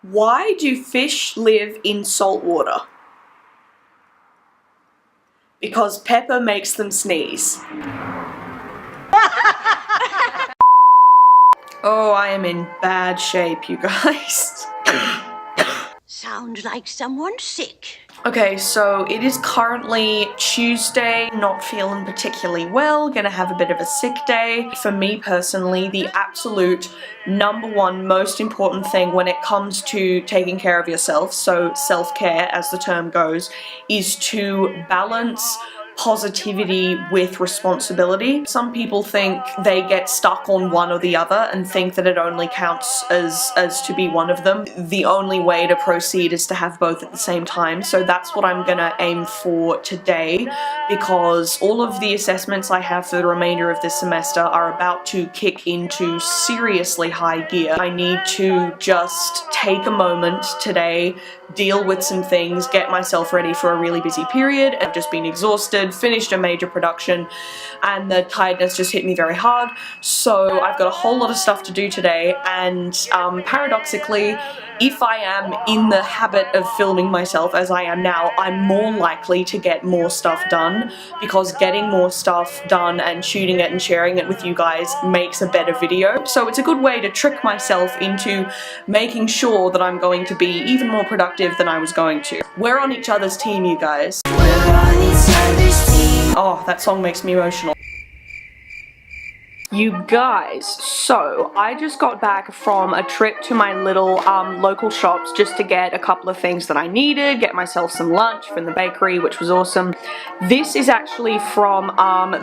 Why do fish live in salt water? Because pepper makes them sneeze. Oh, I am in bad shape, you guys. Sounds like someone's sick. Okay, so it is currently Tuesday, not feeling particularly well, gonna have a bit of a sick day. For me personally, the absolute #1 most important thing when it comes to taking care of yourself, so self-care as the term goes, is to balance positivity with responsibility. Some people think they get stuck on one or the other and think that it only counts as to be one of them. The only way to proceed is to have both at the same time, so that's what I'm gonna aim for today, because all of the assessments I have for the remainder of this semester are about to kick into seriously high gear. I need to just take a moment today, deal with some things, get myself ready for a really busy period. I've just been exhausted, finished a major production, and the tiredness just hit me very hard, so I've got a whole lot of stuff to do today, and paradoxically, if I am in the habit of filming myself as I am now, I'm more likely to get more stuff done, because getting more stuff done and shooting it and sharing it with you guys makes a better video. So it's a good way to trick myself into making sure that I'm going to be even more productive than I was going to. We're on each other's team, you guys. We're on each other's team. Oh, that song makes me emotional. You guys, so I just got back from a trip to my little local shops just to get a couple of things that I needed, get myself some lunch from the bakery, which was awesome. This is actually from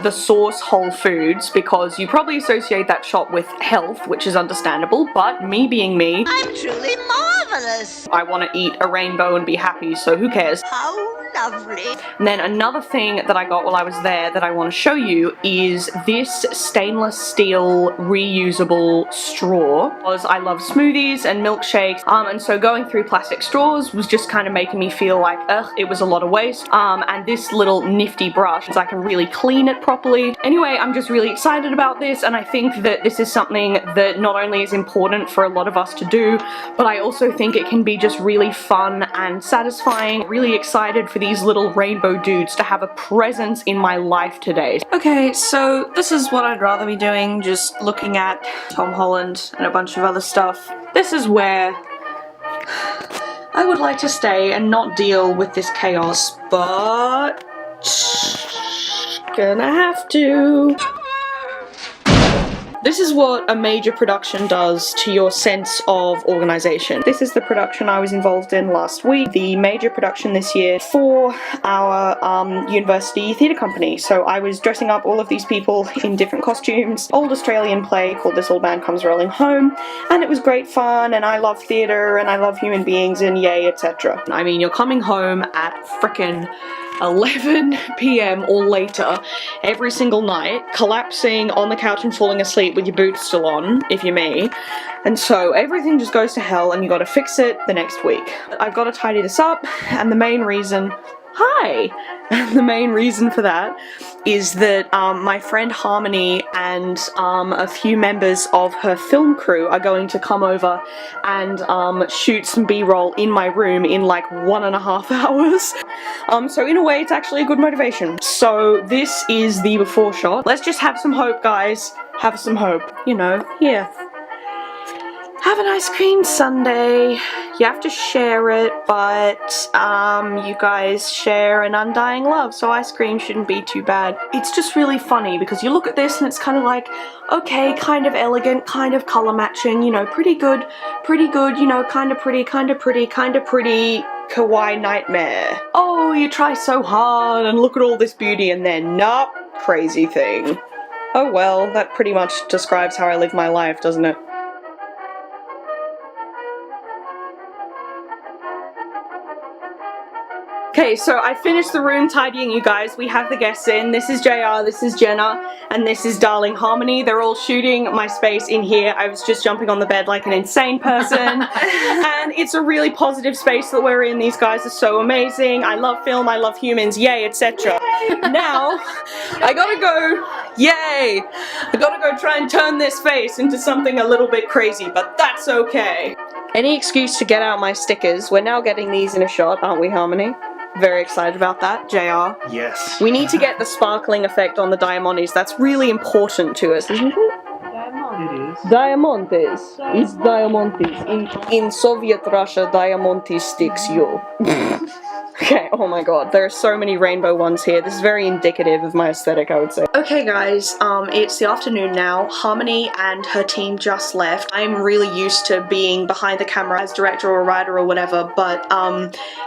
the Source Whole Foods, because you probably associate that shop with health, which is understandable, but me being me, I'm truly marvelous. I want to eat a rainbow and be happy, so who cares? How lovely. And then another thing that I got while I was there that I want to show you is this stainless steel reusable straw, because I love smoothies and milkshakes, and so going through plastic straws was just kind of making me feel like, ugh, it was a lot of waste, and this little nifty brush, so I can really clean it properly. Anyway, I'm just really excited about this, and I think that this is something that not only is important for a lot of us to do, but I also think it can be just really fun and satisfying. Really excited for these little rainbow dudes to have a presence in my life today. Okay, so this is what I'd rather be doing, just looking at Tom Holland and a bunch of other stuff. This is where I would like to stay and not deal with this chaos, but gonna have to. This is what a major production does to your sense of organization. This is the production I was involved in last week, the major production this year for our university theatre company. So I was dressing up all of these people in different costumes. Old Australian play called This Old Man Comes Rolling Home, and it was great fun, and I love theatre, and I love human beings, and yay, etc. I mean, you're coming home at frickin' 11 p.m. or later every single night, collapsing on the couch and falling asleep with your boots still on, if you're me, and so everything just goes to hell and you gotta fix it the next week. I've gotta tidy this up, and the main reason the main reason for that is that my friend Harmony and a few members of her film crew are going to come over and shoot some B-roll in my room in like 1.5 hours. So in a way it's actually a good motivation. So this is the before shot. Let's just have some hope, guys. Have some hope. You know, here. Have an ice cream sundae. You have to share it, but you guys share an undying love, so ice cream shouldn't be too bad. It's just really funny because you look at this and it's kind of like, okay, kind of elegant, kind of color matching, you know, pretty good, you know, kind of pretty, kawaii nightmare. Oh, you try so hard and look at all this beauty and then, nope, crazy thing. Oh well, that pretty much describes how I live my life, doesn't it? Okay, so I finished the room tidying, you guys. We have the guests in. This is JR, this is Jenna, and this is darling Harmony. They're all shooting my space in here. I was just jumping on the bed like an insane person. And it's a really positive space that we're in. These guys are so amazing. I love film, I love humans, yay, etc. Now, I gotta go, yay! I gotta go try and turn this face into something a little bit crazy, but that's okay. Any excuse to get out my stickers. We're now getting these in a shot, aren't we, Harmony? Very excited about that, JR. Yes. We need to get the sparkling effect on the Diamondes. That's really important to us, isn't it? It is. Diamontes. It's Diamontes. In Soviet Russia, Diamontes sticks you. Okay, oh my god, there are so many rainbow ones here. This is very indicative of my aesthetic, I would say. Okay guys, it's the afternoon now. Harmony and her team just left. I'm really used to being behind the camera as director or writer or whatever, but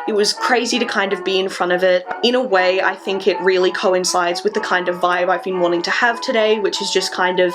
it was crazy to kind of be in front of it. In a way, I think it really coincides with the kind of vibe I've been wanting to have today, which is just kind of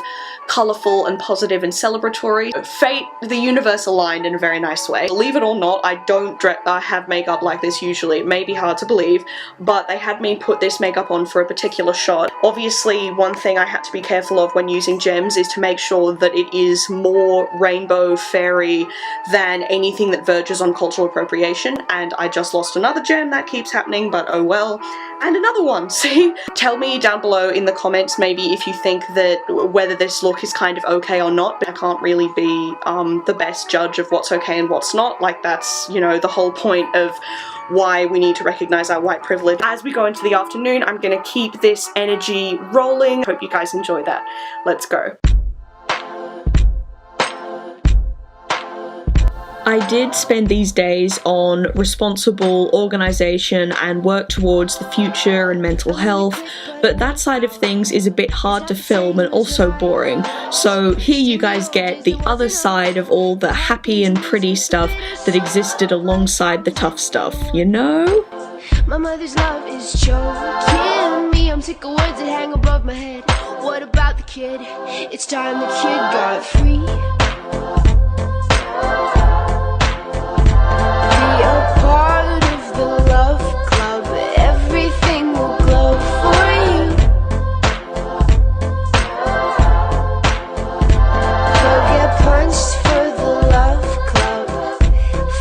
colourful and positive and celebratory. Fate, the universe aligned in a very nice way. Believe it or not, I don't have makeup like this usually. It may be hard to believe, but they had me put this makeup on for a particular shot. Obviously, one thing I had to be careful of when using gems is to make sure that it is more rainbow fairy than anything that verges on cultural appropriation, and I just lost another gem. That keeps happening, but oh well. And another one, see? Tell me down below in the comments maybe if you think that whether this look is kind of okay or not, but I can't really be the best judge of what's okay and what's not. Like, that's, you know, the whole point of why we need to recognize our white privilege. As we go into the afternoon, I'm gonna keep this energy rolling. Hope you guys enjoy that. Let's go. I did spend these days on responsible organisation and work towards the future and mental health, but that side of things is a bit hard to film and also boring. So here you guys get the other side of all the happy and pretty stuff that existed alongside the tough stuff, you know? My mother's love is choking me. I'm sick of words that hang above my head. What about the kid? It's time the kid got free. Be a part of the love club. Everything will glow for you. You'll get punched for the love club.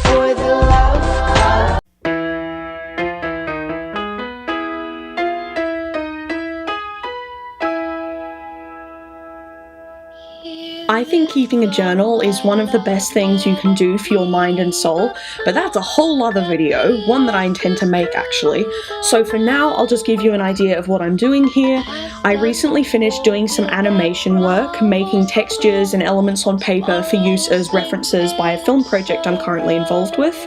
For the love club. I think keeping a journal is one of the best things you can do for your mind and soul, but that's a whole other video, one that I intend to make actually. So for now, I'll just give you an idea of what I'm doing here. I recently finished doing some animation work, making textures and elements on paper for use as references by a film project I'm currently involved with.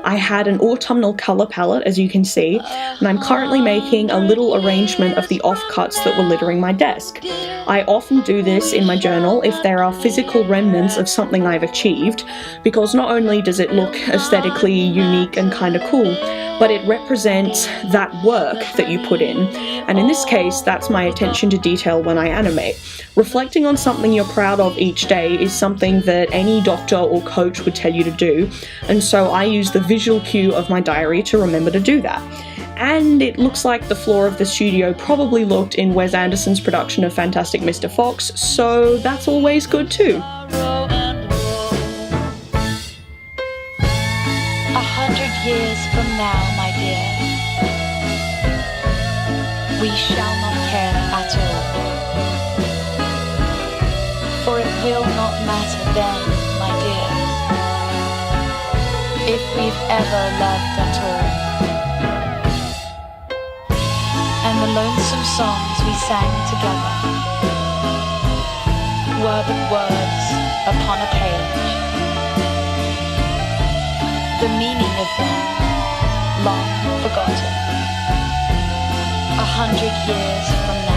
I had an autumnal colour palette, as you can see, and I'm currently making a little arrangement of the offcuts that were littering my desk. I often do this in my journal if there are physical remnants of something I've achieved, because not only does it look aesthetically unique and kind of cool, but it represents that work that you put in, and in this case, that's my attention to detail when I animate. Reflecting on something you're proud of each day is something that any doctor or coach would tell you to do, and so I use the visual cue of my diary to remember to do that. And it looks like the floor of the studio probably looked in Wes Anderson's production of Fantastic Mr. Fox, so that's always good too. 100 years from now, my dear, we shall not care at all. For it will not matter then, my dear, if we've ever loved at all. And the lonesome songs we sang together were but words upon a page, the meaning of them long forgotten. 100 years from now.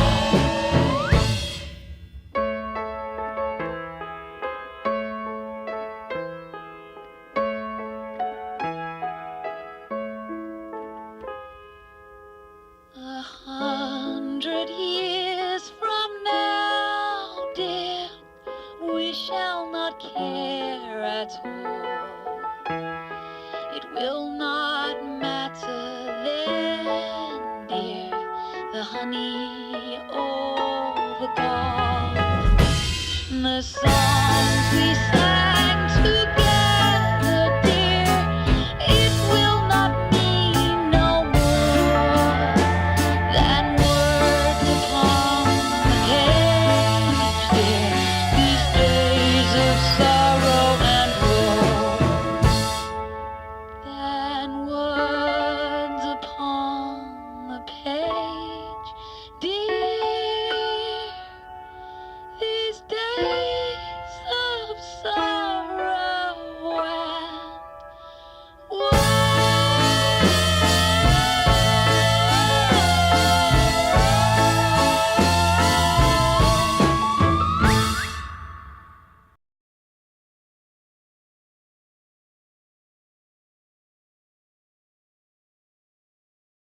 We shall not care at all. It will not matter then, dear, the honey or the gold. The songs we sang